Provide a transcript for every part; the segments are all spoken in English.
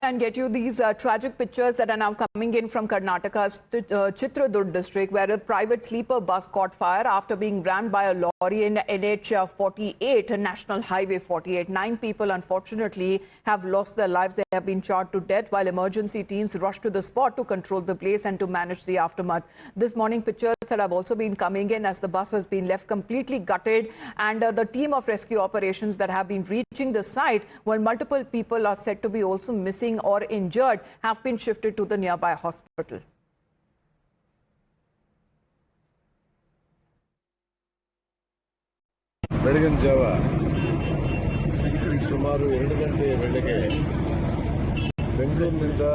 and get you these tragic pictures that are now coming in from Karnataka's Chitradurga district, where a private sleeper bus caught fire after being rammed by a lorry in NH-48, National Highway 48. 9 people, unfortunately, have lost their lives. They have been charred to death, while emergency teams rushed to the spot to control the blaze and to manage the aftermath. This morning, pictures that have also been coming in as the bus has been left completely gutted, and the team of rescue operations that have been reaching the site, while multiple people are said to be also missing or injured, have been shifted to the nearby hospital. ಬೆಳಗಿನ ಜಾವ ಸುಮಾರು 2 ಗಂಟೆಯ ವೇಳೆಗೆ ಬೆಂಗಳೂರಿನಿಂದ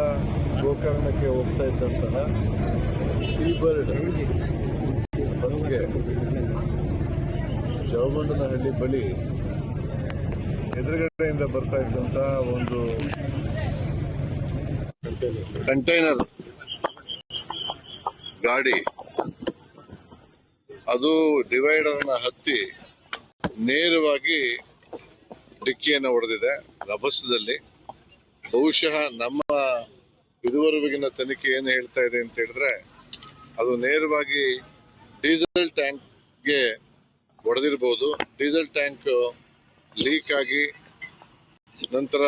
ಗೋಕರ್ಣಕ್ಕೆ ಹೋಗ್ತಾ ಇದ್ದಂತಹ Seabird ಬಸ್ಗೆ ಜವಗೊಂಡನಹಳ್ಳಿ ಬಳಿ ಎದುರುಗಡೆಯಿಂದ ಬರ್ತಾ ಇದ್ದಂತಹ ಒಂದು ಕಂಟೈನರ್ ಗಾಡಿ ಅದು ಡಿವೈಡರ್ನ ಹತ್ತಿ ನೇರವಾಗಿ ಡಿಕ್ಕಿಯನ್ನು ಹೊಡೆದಿದೆ ರಭಸದಲ್ಲಿ. ಬಹುಶಃ ನಮ್ಮ ಇದುವರೆಗಿನ ತನಿಖೆ ಏನು ಹೇಳ್ತಾ ಇದೆ ಅಂತ ಹೇಳಿದ್ರೆ, ಅದು ನೇರವಾಗಿ ಡೀಸೆಲ್ ಟ್ಯಾಂಕ್ಗೆ ಹೊಡೆದಿರಬಹುದು. ಡೀಸೆಲ್ ಟ್ಯಾಂಕ್ ಲೀಕ್ ಆಗಿ ನಂತರ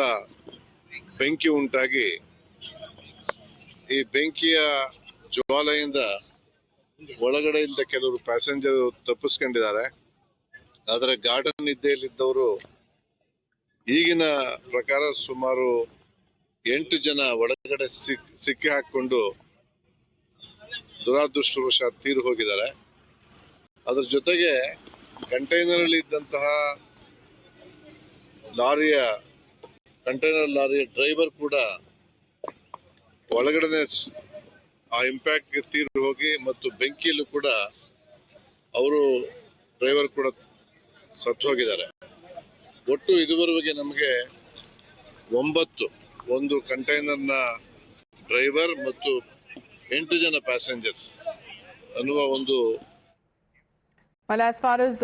ಬೆಂಕಿ ಉಂಟಾಗಿ ಈ ಬೆಂಕಿಯ ಜ್ವಾಲೆಯಿಂದ ಒಳಗಡೆಯಿಂದ ಕೆಲವರು ಪ್ಯಾಸೆಂಜರ್ ತಪ್ಪಿಸ್ಕೊಂಡಿದ್ದಾರೆ. ಆದರೆ ಗಾರ್ಡನ್ ನಿದ್ದೆಯಲ್ಲಿದ್ದವರು ಈಗಿನ ಪ್ರಕಾರ ಸುಮಾರು 8 ಜನ ಒಳಗಡೆ ಸಿಕ್ಕಿ ಹಾಕಿಕೊಂಡು ದುರಾದೃಷ್ಟವಶಾತ್ ತೀರು ಹೋಗಿದ್ದಾರೆ. ಅದರ ಜೊತೆಗೆ ಕಂಟೈನರ್ ಅಲ್ಲಿ ಇದ್ದಂತಹ ಕಂಟೈನರ್ ಲಾರಿಯ ಡ್ರೈವರ್ ಕೂಡ ಒಳಗಡೆ ಆ ಇಂಪ್ಯಾಕ್ಟ್ಗೆ ತೀರು ಹೋಗಿ ಮತ್ತು ಬೆಂಕಿಯಲ್ಲೂ ಕೂಡ ಅವರು ಡ್ರೈವರ್ ಕೂಡ ಸತ್ತು ಹೋಗಿದ್ದಾರೆ. ಒಟ್ಟು ಇದುವರೆಗೆ ನಮಗೆ 9 ಒಂದು ಕಂಟೈನರ್ನ ಡ್ರೈವರ್ ಮತ್ತು 8 ಜನ ಪ್ಯಾಸೆಂಜರ್ಸ್ ಅನ್ನುವ ಒಂದು. Well, as far as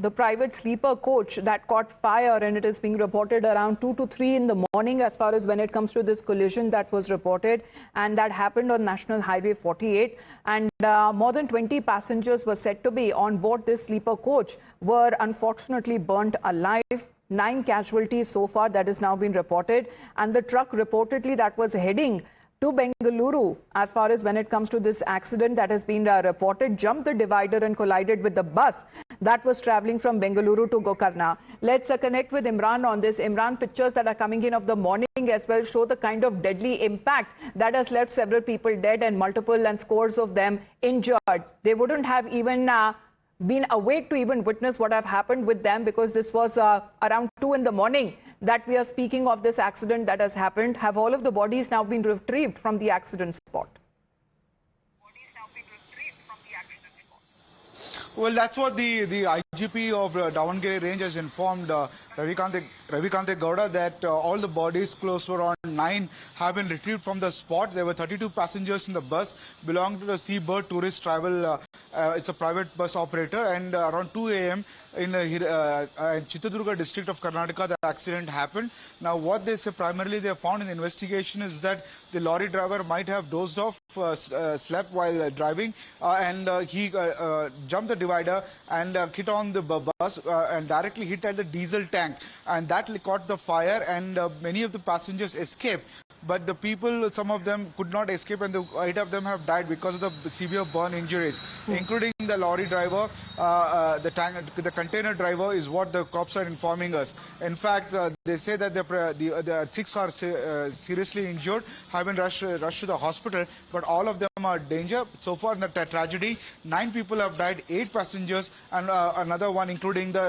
the private sleeper coach that caught fire, and it is being reported around 2 to 3 in the morning as far as when it comes to this collision that was reported, and that happened on National Highway 48, and more than 20 passengers were said to be on board this sleeper coach were unfortunately burnt alive. 9 casualties so far, that is now been reported, and the truck reportedly that was heading to Bengaluru, as far as when it comes to this accident that has been reported, jumped the divider and collided with the bus that was traveling from Bengaluru to Gokarna. Let's connect with Imran on this. Imran, pictures that are coming in of the morning as well show the kind of deadly impact that has left several people dead and multiple and scores of them injured. They wouldn't have even been awake to even witness what have happened with them, because this was around 2 in the morning that we are speaking of this accident that has happened. Have all of the bodies now been retrieved from the accident spot? Well, that's what the IGP of Davangere range has informed Ravikante Gowda, that all the bodies, close to around 9, have been retrieved from the spot. There were 32 passengers in the bus belonging to the Seabird Tourist Travel. It's a private bus operator, and around 2 a.m. in Chitradurga district of Karnataka, the accident happened. Now, what they say primarily they have found in the investigation is that the lorry driver might have dozed off, slept while driving, and he jumped the divider and hit on the bus and directly hit at the diesel tank, and that caught the fire, and many of the passengers escaped. But the people, some of them could not escape, and the 8 of them have died because of the severe burn injuries, including the lorry driver. The container driver is what the cops are informing us. In fact, they say that the 6 are seriously injured, have been rushed to the hospital, but all of them are danger. So far in the tragedy, 9 people have died, 8 passengers, and another one, including the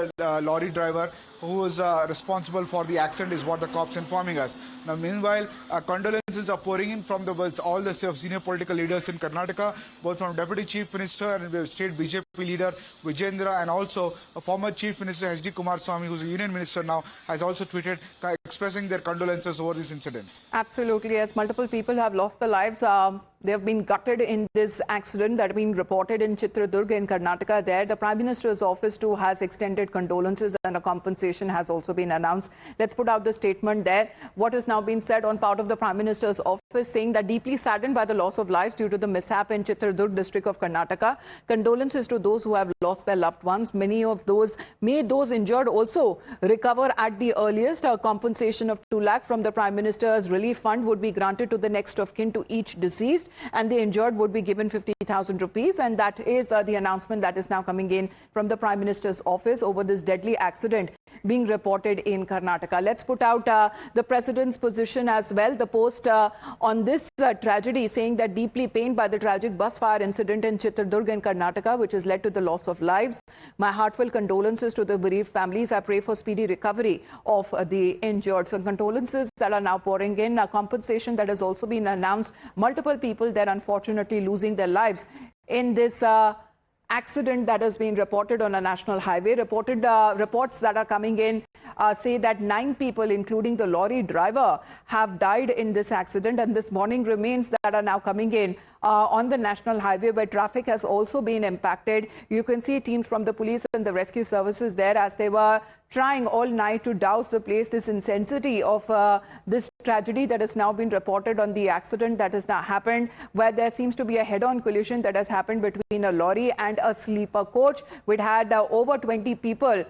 lorry driver, who is responsible for the accident, is what the cops informing us. Now, meanwhile, condolences are pouring in from all the senior political leaders in Karnataka, both from Deputy Chief Minister and State BJP leader Vijayendra, and also a former Chief Minister H.D. Kumaraswamy, who's a Union Minister now, has also tweeted expressing their condolences over this incident. Absolutely, as multiple people have lost their lives. They have been gutted in this accident that has been reported in Chitradurga in Karnataka. There, the Prime Minister's office too has extended condolences and a compensation has also been announced. Let's put out the statement there. What has now been said on part of the Prime Minister's office, saying that deeply saddened by the loss of lives due to the mishap in Chitradurga district of Karnataka. Condolences to those who have lost their loved ones. Many of those, may those injured also recover at the earliest. A compensation of 2 lakh from the Prime Minister's relief fund would be granted to the next of kin to each deceased, and the injured would be given 50,000 rupees. And that is the announcement that is now coming in from the Prime Minister's office over this deadly accident being reported in Karnataka. Let's put out the President's position as well. The post on this tragedy, saying that deeply pained by the tragic bus fire incident in Chitradurga in Karnataka, which has led to the loss of lives. My heartfelt condolences to the bereaved families. I pray for speedy recovery of the injured. So condolences that are now pouring in. A compensation that has also been announced. Multiple people there unfortunately losing their lives in this accident that has been reported on a national highway. Reports that are coming in say that 9 people, including the lorry driver, have died in this accident. And this morning remains that are now coming in on the national highway, where traffic has also been impacted. You can see teams from the police and the rescue services there as they were trying all night to douse the place. This intensity of this tragedy that has now been reported on the accident that has now happened, where there seems to be a head-on collision that has happened between a lorry and a sleeper coach. We'd had over 20 people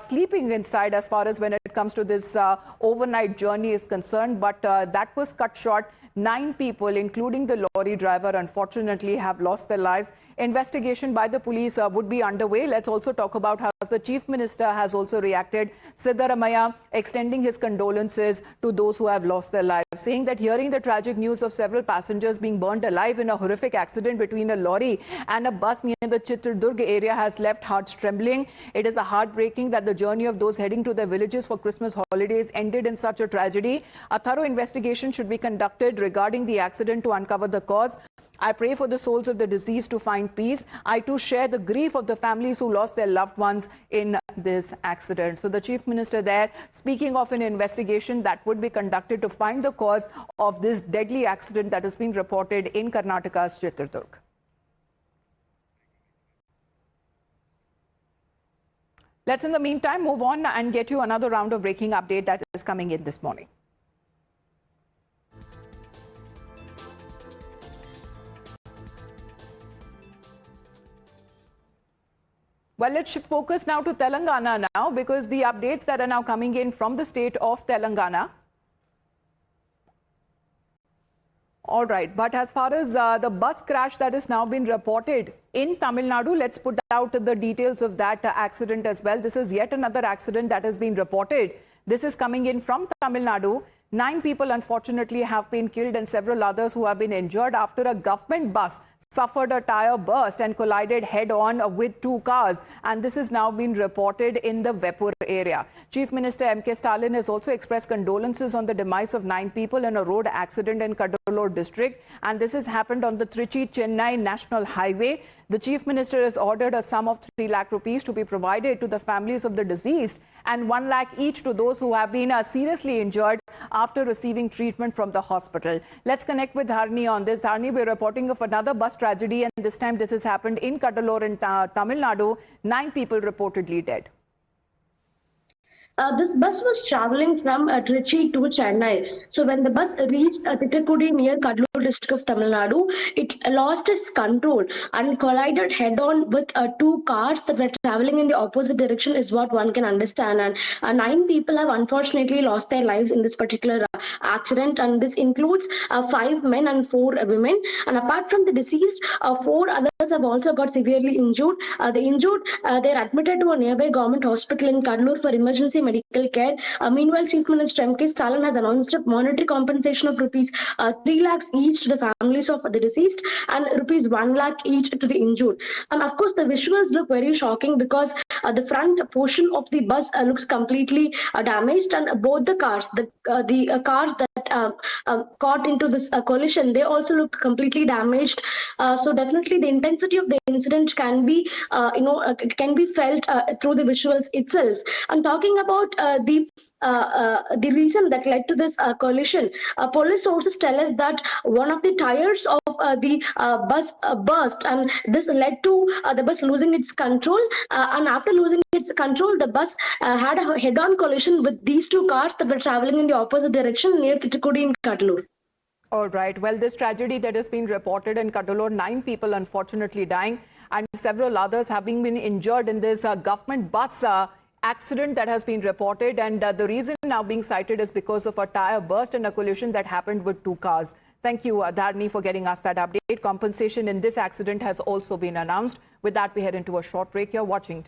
sleeping inside as far as when it comes to this overnight journey is concerned, but that was cut short. 9 people, including the lorry driver, unfortunately have lost their lives. Investigation by the police would be underway. Let's also talk about how the Chief Minister has also reacted. Siddaramaiah extending his condolences to those who have lost their lives, saying that hearing the tragic news of several passengers being burned alive in a horrific accident between a lorry and a bus near the Chitradurga area has left hearts trembling. It is heartbreaking that the journey of those heading to their villages for Christmas holidays ended in such a tragedy. A thorough investigation should be conducted regarding the accident to uncover the cause. I pray for the souls of the deceased to find peace. I too share the grief of the families who lost their loved ones in this accident. So the Chief Minister there speaking of an investigation that would be conducted to find the cause of this deadly accident that has been reported in Karnataka's Chitradurga. Let's in the meantime move on and get you another round of breaking update that is coming in this morning. Well, let's shift focus now to Telangana now, because the updates that are now coming in from the state of Telangana. All right, but as far as the bus crash that has now been reported in Tamil Nadu, let's put out the details of that accident as well. This is yet another accident that has been reported. This is coming in from Tamil Nadu. 9 people unfortunately have been killed and several others who have been injured after a government bus suffered a tire burst and collided head-on with 2 cars. And this has now been reported in the Vepur area. Chief Minister M.K. Stalin has also expressed condolences on the demise of 9 people in a road accident in Cuddalore district. And this has happened on the Trichy-Chennai National Highway. The Chief Minister has ordered a sum of 3 lakh rupees to be provided to the families of the deceased and 1 lakh each to those who have been seriously injured after receiving treatment from the hospital. Let's connect with Dharni on this. Dharni, we're reporting of another bus tragedy, and this time this has happened in Cuddalore in Tamil Nadu. 9 people reportedly dead. This bus was traveling from Trichy to Chennai. So when the bus reached Thittukudi near Kadlur district of Tamil Nadu, it lost its control and collided head-on with 2 cars that were traveling in the opposite direction, is what one can understand. And 9 people have unfortunately lost their lives in this particular accident, and this includes 5 men and 4 women. And apart from the deceased, 4 others have also got severely injured. The injured, they are admitted to a nearby government hospital in Kadlur for emergency medical care. Meanwhile, Chief Minister M.K. Stalin has announced a monetary compensation of rupees 3 lakhs each to the families of the deceased and rupees 1 lakh each to the injured. And of course, the visuals look very shocking because the front portion of the bus looks completely damaged, and both the cars, the cars that caught into this collision, they also look completely damaged. So definitely the intensity of the incident can be can be felt through the visuals itself. And talking about the reason that led to this collision, police sources tell us that one of the tires of the bus burst, and this led to the bus losing its control. And after losing its control, the bus had a head-on collision with these two cars that were traveling in the opposite direction near Thithukudi in Cuddalore. All right. Well, this tragedy that has been reported in Cuddalore, 9 people unfortunately dying and several others having been injured in this government bus accident that has been reported. And the reason now being cited is because of a tire burst and a collision that happened with 2 cars. Thank you, Dharni, for getting us that update. Compensation in this accident has also been announced. With that, we head into a short break. You're watching